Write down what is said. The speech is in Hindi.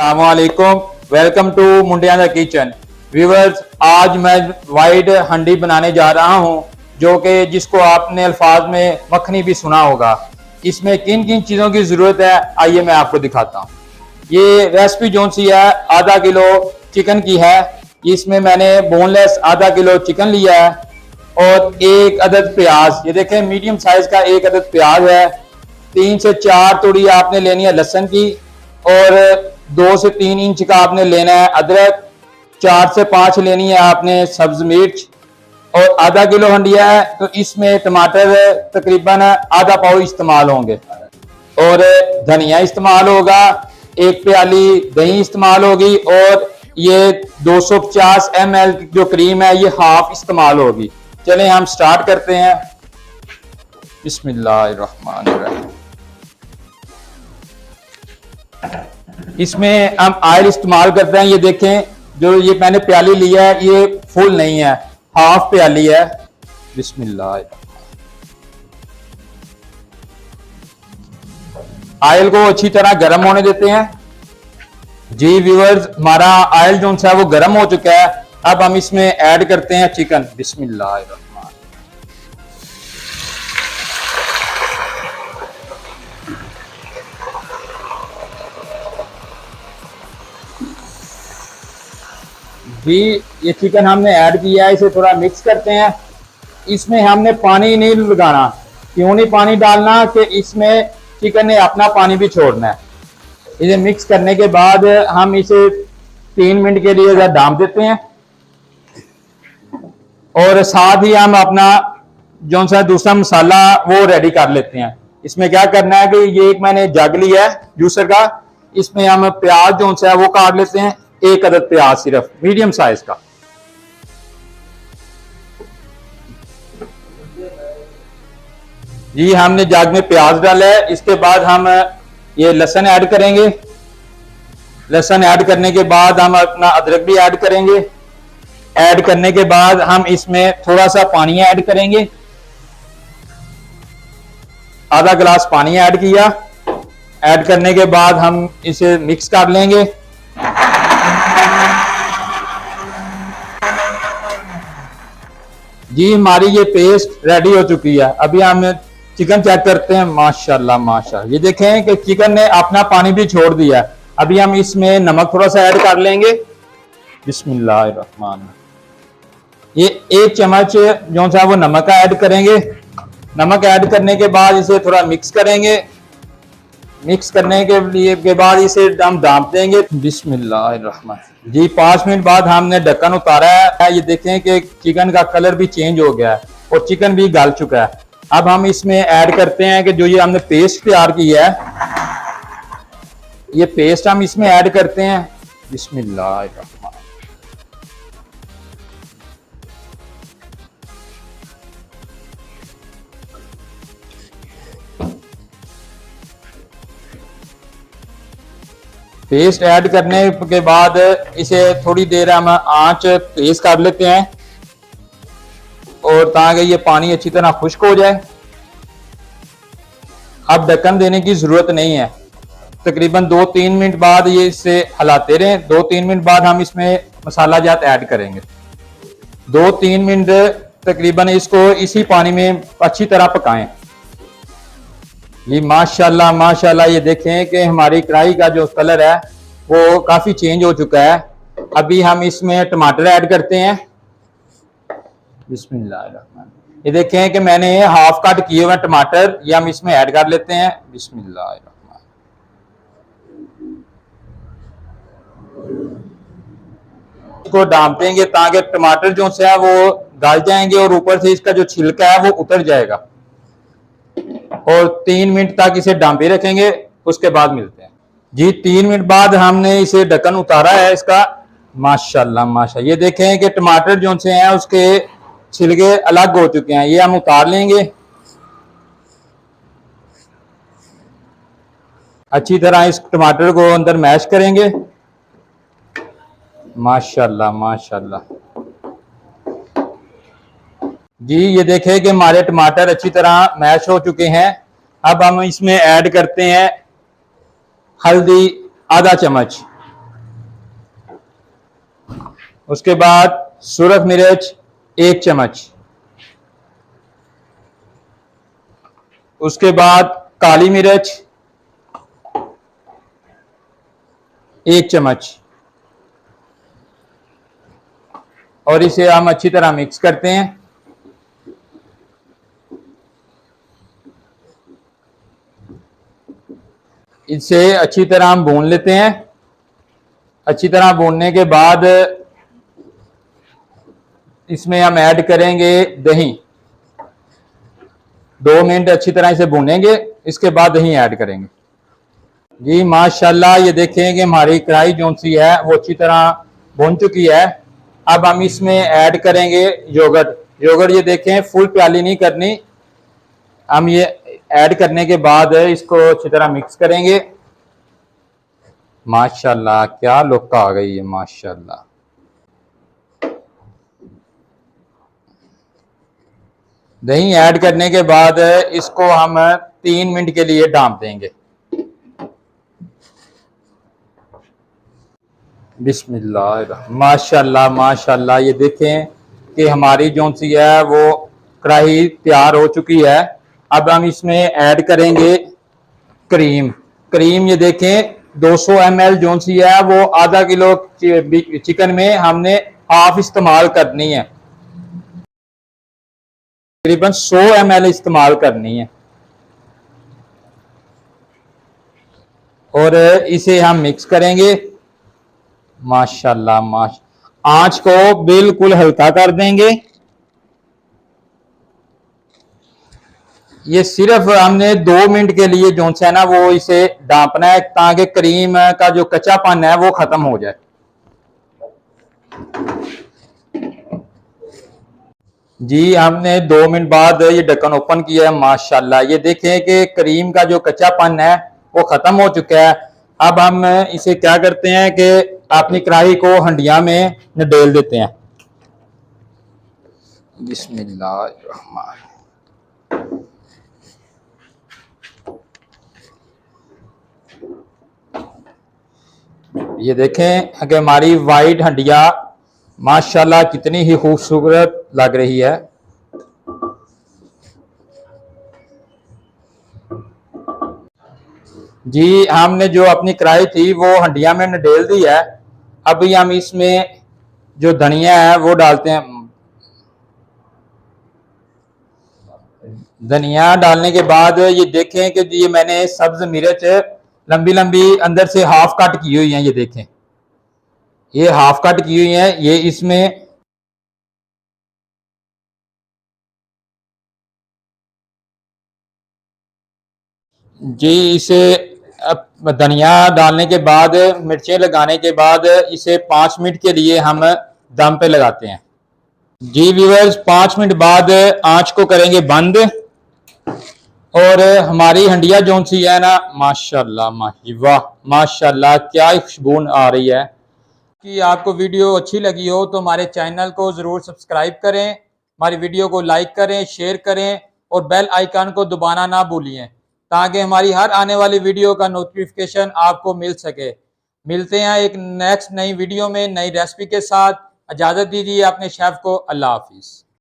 अस्सलामुअलैकुम, welcome to Mundiya the kitchen. Viewers, आज मैं वाइट हंडी बनाने जा रहा हूं, जो कि जिसको आपने अल्फाज में मखनी भी सुना होगा। इसमें किन किन चीज़ों की ज़रूरत है, आइए मैं आपको दिखाता हूं। ये रेसिपी जो सी है आधा किलो चिकन की है। इसमें मैंने बोनलेस आधा किलो चिकन लिया है और एक अदद प्याज, ये देखें मीडियम साइज का एक अदद प्याज है। 3 से 4 तोड़ी आपने लेनी है लहसुन की और 2 से 3 इंच का आपने लेना है अदरक। 4 से 5 लेनी है आपने सब्ज मिर्च और आधा किलो हंडिया है तो इसमें टमाटर तकरीबन आधा पाव इस्तेमाल होंगे और धनिया इस्तेमाल होगा। 1 प्याली दही इस्तेमाल होगी और ये 250 ml जो क्रीम है ये हाफ इस्तेमाल होगी। चलें हम स्टार्ट करते हैं। बिस्मिल्लाहिर्रहमानिर्रहीम। इसमें हम ऑयल इस्तेमाल करते हैं। ये देखें, जो ये मैंने प्याली लिया है ये फुल नहीं है, हाफ प्याली है। बिस्मिल्लाह। ऑयल को अच्छी तरह गर्म होने देते हैं। जी व्यूअर्स, हमारा ऑयल जो है वो गर्म हो चुका है। अब हम इसमें ऐड करते हैं चिकन। बिस्मिल्लाह। जी ये चिकन हमने ऐड किया है, इसे थोड़ा मिक्स करते हैं। इसमें हमने पानी नहीं लगाना। क्यों नहीं पानी डालना कि इसमें चिकन ने अपना पानी भी छोड़ना है। इसे मिक्स करने के बाद हम इसे 3 मिनट के लिए ढाँप देते हैं और साथ ही हम अपना जो सा दूसरा मसाला वो रेडी कर लेते हैं। इसमें क्या करना है कि ये एक मैंने जग लिया है जूसर का, इसमें हम प्याज जो सा है वो काट लेते हैं। एक अदद प्याज सिर्फ मीडियम साइज का। जी हमने जग में प्याज डाला है। इसके बाद हम ये लहसुन ऐड करेंगे। लहसुन ऐड करने के बाद हम अपना अदरक भी ऐड करेंगे। ऐड करने के बाद हम इसमें थोड़ा सा पानी ऐड करेंगे। आधा गिलास पानी ऐड किया। ऐड करने के बाद हम इसे मिक्स कर लेंगे। जी हमारी ये पेस्ट रेडी हो चुकी है। अभी हम चिकन चेक करते हैं। माशाल्लाह माशाल्लाह, ये देखें कि चिकन ने अपना पानी भी छोड़ दिया है। अभी हम इसमें नमक थोड़ा सा ऐड कर लेंगे। बिस्मिल्लाहिर्रहमान। ये 1 चम्मच जो सा वो नमक का ऐड करेंगे। नमक ऐड करने के बाद इसे थोड़ा मिक्स करेंगे। मिक्स करने के बाद इसे हम ढाँप देंगे। बिस्मिल्लाहिर्रहमान। जी 5 मिनट बाद हमने ढक्कन उतारा है। ये देखें कि चिकन का कलर भी चेंज हो गया है और चिकन भी गल चुका है। अब हम इसमें ऐड करते हैं कि जो ये हमने पेस्ट तैयार किया है, ये पेस्ट हम इसमें ऐड करते हैं। बिस्मिल्लाहिर्रहमान। पेस्ट ऐड करने के बाद इसे थोड़ी देर हम आंच तेज कर लेते हैं और ताकि ये पानी अच्छी तरह खुश्क हो जाए। अब ढक्कन देने की जरूरत नहीं है। तकरीबन 2-3 मिनट बाद ये इसे हिलाते रहें। 2-3 मिनट बाद हम इसमें मसाला जात ऐड करेंगे। 2-3 मिनट तकरीबन इसको इसी पानी में अच्छी तरह पकाएं। ये माशाल्लाह माशाल्लाह, ये देखें कि हमारी कढ़ाई का जो कलर है वो काफी चेंज हो चुका है। अभी हम इसमें टमाटर ऐड करते हैं। बिस्मिल्लाहिर्रहमान। ये देखें कि मैंने हाफ कट किए हुए टमाटर ये हम इसमें ऐड कर लेते हैं। बिस्मिल्लाहिर्रहमान। इसको ढाँप देंगे ताकि टमाटर जो है वो गल जाएंगे और ऊपर से इसका जो छिलका है वो उतर जाएगा और 3 मिनट तक इसे ढाँपे रखेंगे। उसके बाद मिलते हैं। जी 3 मिनट बाद हमने इसे ढक्कन उतारा है इसका। माशाल्लाह माशाल्लाह, ये देखें कि टमाटर जो से हैं उसके छिलके अलग हो चुके हैं। ये हम उतार लेंगे। अच्छी तरह इस टमाटर को अंदर मैश करेंगे। माशाल्लाह माशाल्लाह। जी ये देखें कि हमारे टमाटर अच्छी तरह मैश हो चुके हैं। अब हम इसमें ऐड करते हैं हल्दी आधा चम्मच। उसके बाद सुरख मिर्च 1 चम्मच, उसके बाद काली मिर्च 1 चम्मच, और इसे हम अच्छी तरह मिक्स करते हैं। इसे अच्छी तरह हम भून लेते हैं। अच्छी तरह भूनने के बाद इसमें हम ऐड करेंगे दही। 2 मिनट अच्छी तरह इसे भूनेंगे, इसके बाद दही ऐड करेंगे। जी माशाल्लाह, ये देखें कि हमारी कढ़ाई जो सी है वो अच्छी तरह भून चुकी है। अब हम इसमें ऐड करेंगे योगर्ट। योगर्ट ये देखें फुल प्याली नहीं करनी। हम ये ऐड करने के बाद इसको अच्छी तरह मिक्स करेंगे। माशाल्लाह क्या लुक आ गई है माशाल्लाह। दही ऐड करने के बाद इसको हम 3 मिनट के लिए ढाँप देंगे। बिस्मिल्लाह, माशाल्लाह माशाल्लाह, ये देखें कि हमारी जो सी है वो कढ़ाई तैयार हो चुकी है। अब हम इसमें ऐड करेंगे क्रीम। क्रीम ये देखें 200 ml जो सी है वो आधा किलो चिकन में हमने हाफ इस्तेमाल करनी है, तकरीबन 100 ml इस्तेमाल करनी है। और इसे हम मिक्स करेंगे। माशाल्लाह आंच को बिल्कुल हल्का कर देंगे। ये सिर्फ हमने 2 मिनट के लिए जो है ना वो इसे ढांपना है, ताकि क्रीम का जो कच्चापन है वो खत्म हो जाए। जी हमने 2 मिनट बाद ये ढक्कन ओपन किया है। माशाल्लाह ये देखें कि क्रीम का जो कच्चापन है वो खत्म हो चुका है। अब हम इसे क्या करते हैं कि अपनी कढ़ाई को हंडिया में नडेल देते हैं। बिस्मिल्लाह। ये देखें कि हमारी वाइट हंडिया माशाल्लाह कितनी ही खूबसूरत लग रही है। जी हमने जो अपनी कढ़ाई थी वो हंडिया में नडेल दी है। अभी हम इसमें जो धनिया है वो डालते हैं। धनिया डालने के बाद ये देखें कि ये मैंने सब्ज मिर्च लंबी लंबी अंदर से हाफ कट की हुई है। ये देखें ये हाफ कट की हुई है। ये इसमें जी इसे धनिया डालने के बाद मिर्चें लगाने के बाद इसे 5 मिनट के लिए हम दम पे लगाते हैं। जी व्यूअर्स 5 मिनट बाद आंच को करेंगे बंद। और हमारी हंडिया जो सी है ना माशाल्लाह वाह माशाल्लाह क्या खुशबू आ रही है। कि आपको वीडियो अच्छी लगी हो तो हमारे चैनल को ज़रूर सब्सक्राइब करें, हमारी वीडियो को लाइक करें, शेयर करें और बेल आइकन को दबाना ना भूलिए, ताकि हमारी हर आने वाली वीडियो का नोटिफिकेशन आपको मिल सके। मिलते हैं एक नेक्स्ट नई वीडियो में नई रेसिपी के साथ। इजाज़त दीजिए अपने शेफ़ को। अल्लाह हाफिज़।